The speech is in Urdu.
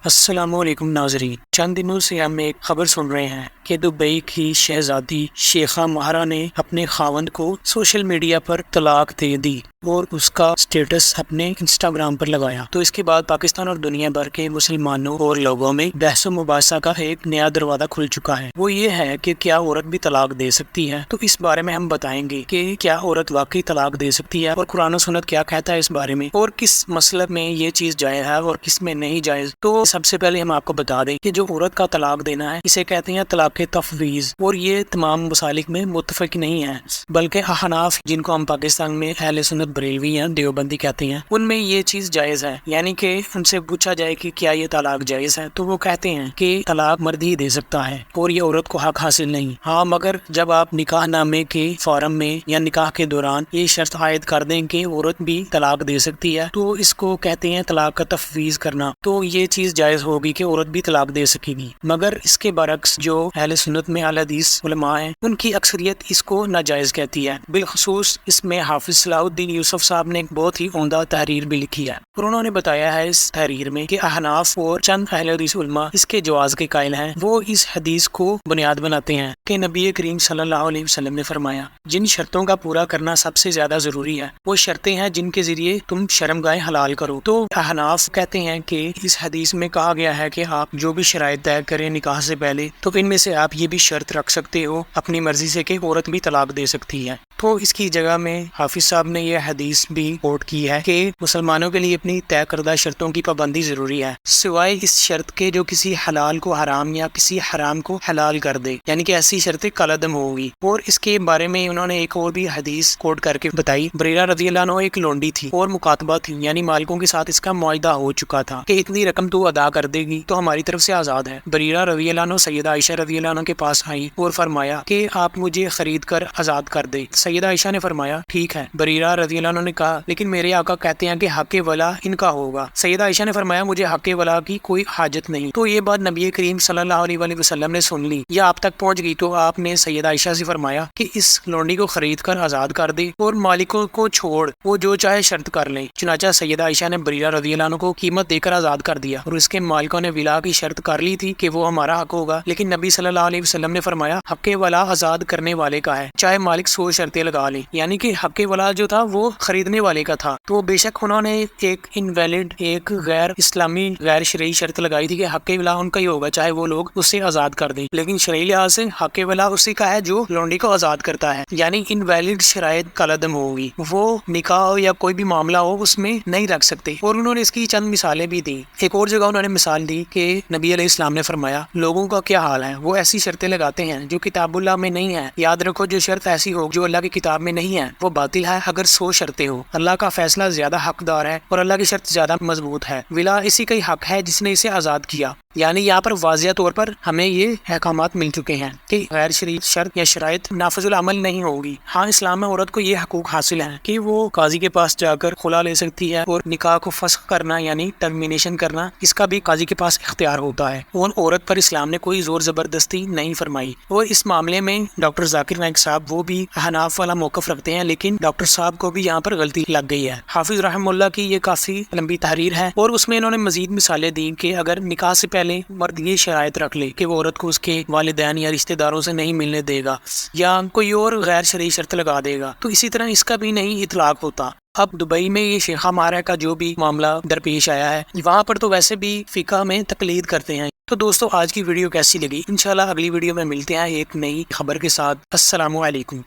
السلام علیکم ناظرین، چند دنوں سے ہم ایک خبر سن رہے ہیں کہ دبئی کی شہزادی شیخہ مہرہ نے اپنے خاوند کو سوشل میڈیا پر طلاق دے دی اور اس کا سٹیٹس اپنے انسٹاگرام پر لگایا۔ تو اس کے بعد پاکستان اور دنیا بھر کے مسلمانوں اور لوگوں میں بحث و مباحثہ کا ایک نیا دروازہ کھل چکا ہے۔ وہ یہ ہے کہ کیا عورت بھی طلاق دے سکتی ہے؟ تو اس بارے میں ہم بتائیں گے کہ کیا عورت واقعی طلاق دے سکتی ہے اور قرآن و سنت کیا کہتا ہے اس بارے میں، اور کس مسلک میں یہ چیز جائز ہے اور کس میں نہیں جائز۔ تو سب سے پہلے ہم آپ کو بتا دیں کہ جو عورت کا طلاق دینا ہے اسے کہتے ہیں طلاق تفویض، اور یہ تمام مسالک میں متفق نہیں ہے، بلکہ احناف، جن کو ہم پاکستان میں اہل سنت بریلوی ہیں، دیوبندی کہتے ہیں، ان میں یہ چیز جائز ہے۔ یعنی کہ ان سے پوچھا جائے کہ کیا یہ طلاق جائز ہے تو وہ کہتے ہیں کہ طلاق مرد ہی دے سکتا ہے اور یہ عورت کو حق حاصل نہیں۔ ہاں، مگر جب آپ نکاح نامے کے فارم میں یا نکاح کے دوران یہ شرط عائد کر دیں کہ عورت بھی طلاق دے سکتی ہے تو اس کو کہتے ہیں طلاق کا تفویض کرنا، تو یہ چیز جائز ہوگی کہ عورت بھی طلاق دے سکے گی۔ مگر اس کے برعکس جو اہل سنت میں اہل حدیث علماء ہیں ان کی اکثریت اس کو ناجائز کہتی ہے۔ بالخصوص اس میں حافظ صلاح الدین یوسف صاحب نے ایک بہت ہی عمدہ تحریر بھی لکھی ہے، اور انہوں نے بتایا ہے اس تحریر میں کہ احناف اور چند اہل حدیث علماء اس کے جواز کے قائل ہیں۔ وہ اس حدیث کو بنیاد بناتے ہیں کہ نبی کریم صلی اللہ علیہ وسلم نے فرمایا، جن شرطوں کا پورا کرنا سب سے زیادہ ضروری ہے وہ شرطیں ہیں جن کے ذریعے تم شرمگاہیں حلال کرو۔ تو احناف کہتے ہیں کہ اس حدیث میں کہا گیا ہے کہ آپ جو بھی شرائط طے کریں نکاح سے پہلے، تو ان میں سے آپ یہ بھی شرط رکھ سکتے ہو اپنی مرضی سے کہ عورت بھی طلاق دے سکتی ہے۔ تو اس کی جگہ میں حافظ صاحب نے یہ حدیث بھی کوٹ کی ہے کہ مسلمانوں کے لیے اپنی طے کردہ شرطوں کی پابندی ضروری ہے، سوائے اس شرط کے جو کسی حلال کو حرام یا کسی حرام کو حلال کر دے، یعنی کہ ایسی شرطیں کالعدم ہوگی۔ اور اس کے بارے میں انہوں نے ایک اور بھی حدیث کوٹ کر کے بتائی۔ بریرہ رضی اللہ عنہ ایک لونڈی تھی اور مکاتبہ تھی، یعنی مالکوں کے ساتھ اس کا معاہدہ ہو چکا تھا کہ اتنی رقم تو ادا کر دے گی تو ہماری طرف سے آزاد ہے۔ بریرہ رضی اللہ عنہ سیدہ عائشہ رضی اللہ عنہ کے پاس آئی اور فرمایا کہ آپ مجھے خرید کر آزاد کر دے۔ سیدہ عائشہ نے فرمایا ٹھیک ہے۔ بریرہ رضی اللہ عنہ نے کہا لیکن میرے آقا کہتے ہیں کہ حق ولا ان کا ہوگا۔ سیدہ عائشہ نے فرمایا مجھے حق ولا کی کوئی حاجت نہیں۔ تو یہ بات نبی کریم صلی اللہ علیہ وآلہ وسلم نے سن لی یا آپ تک پہنچ گئی، تو آپ نے سیدہ عائشہ سے فرمایا کہ اس لونڈی کو خرید کر آزاد کر دے اور مالکوں کو چھوڑ، وہ جو چاہے شرط کر لیں۔ چنانچہ سیدہ عائشہ نے بریرہ رضی اللہ عنہ کو قیمت دے کر آزاد کر دیا، اور اس کے مالکوں نے ولا کی شرط کر لی تھی کہ وہ ہمارا حق ہوگا، لیکن نبی صلی اللہ علیہ وسلم نے فرمایا حق ولا آزاد کرنے والے کا ہے، چاہے مالک 100 شرطیں لگا لیں۔ یعنی کہ حق ولا جو تھا وہ خریدنے والے کا تھا، تو بے شک انہوں نے ایک انویلڈ، ایک غیر اسلامی، غیر شرعی شرط لگائی تھی کہ حق ولا ان کا ہی ہوگا چاہے وہ لوگ اسے آزاد کر دیں، لیکن شرعی لحاظ سے حق ولا اسی کا ہے جو لونڈی کو آزاد کرتا ہے۔ یعنی انویلڈ شرائط کالعدم ہوگی، وہ نکاح ہو یا کوئی بھی معاملہ ہو اس میں نہیں رکھ سکتے۔ اور انہوں نے اس کی چند مثالیں بھی دی۔ ایک اور جگہ انہوں نے مثال دی کہ نبی علیہ السلام نے فرمایا لوگوں کا کیا حال ہے، وہ ایسی شرطیں لگاتے ہیں جو کتاب اللہ میں نہیں ہے۔ یاد رکھو جو شرط ایسی ہو جو اللہ کی کتاب میں نہیں ہے وہ باطل ہے اگر 100 شرطیں ہو۔ اللہ کا فیصلہ زیادہ حقدار ہے اور اللہ کی شرط زیادہ مضبوط ہے۔ ولا اسی کا ہی حق ہے جس نے اسے آزاد کیا۔ یعنی یہاں پر واضح طور پر ہمیں یہ احکامات مل چکے ہیں کہ غیر شرعی شرط یا شرائط نافذ العمل نہیں ہوگی۔ ہاں، اسلام میں عورت کو یہ حقوق حاصل ہیں کہ وہ قاضی کے پاس جا کر خلا لے سکتی ہے، اور نکاح کو فسخ کرنا یعنی ٹرمینیشن کرنا اس کا بھی قاضی کے پاس اختیار ہوتا ہے، اور عورت پر اسلام نے کوئی زور زبردستی نہیں فرمائی۔ اور اس معاملے میں ڈاکٹر ذاکر نائک صاحب وہ بھی احناف والا موقف رکھتے ہیں، لیکن ڈاکٹر صاحب کو بھی یہاں پر غلطی لگ گئی ہے۔ حافظ رحمہ اللہ کی یہ کافی لمبی تحریر ہے، اور اس میں انہوں نے مزید مثالیں دی کہ اگر نکاح سے پہلے مرد یہ شرائط رکھ لے کہ وہ عورت کو اس کے والدین یا رشتہ داروں سے نہیں ملنے دے گا یا کوئی اور غیر شرعی شرط لگا دے گا، تو اسی طرح اس کا بھی نہیں اطلاق ہوتا۔ اب دبئی میں یہ شیخہ مہرہ کا جو بھی معاملہ درپیش آیا ہے، وہاں پر تو ویسے بھی فقہ میں تقلید کرتے ہیں۔ تو دوستو، آج کی ویڈیو کیسی لگی؟ انشاءاللہ اگلی ویڈیو میں ملتے ہیں ایک نئی خبر کے ساتھ۔ السلام علیکم۔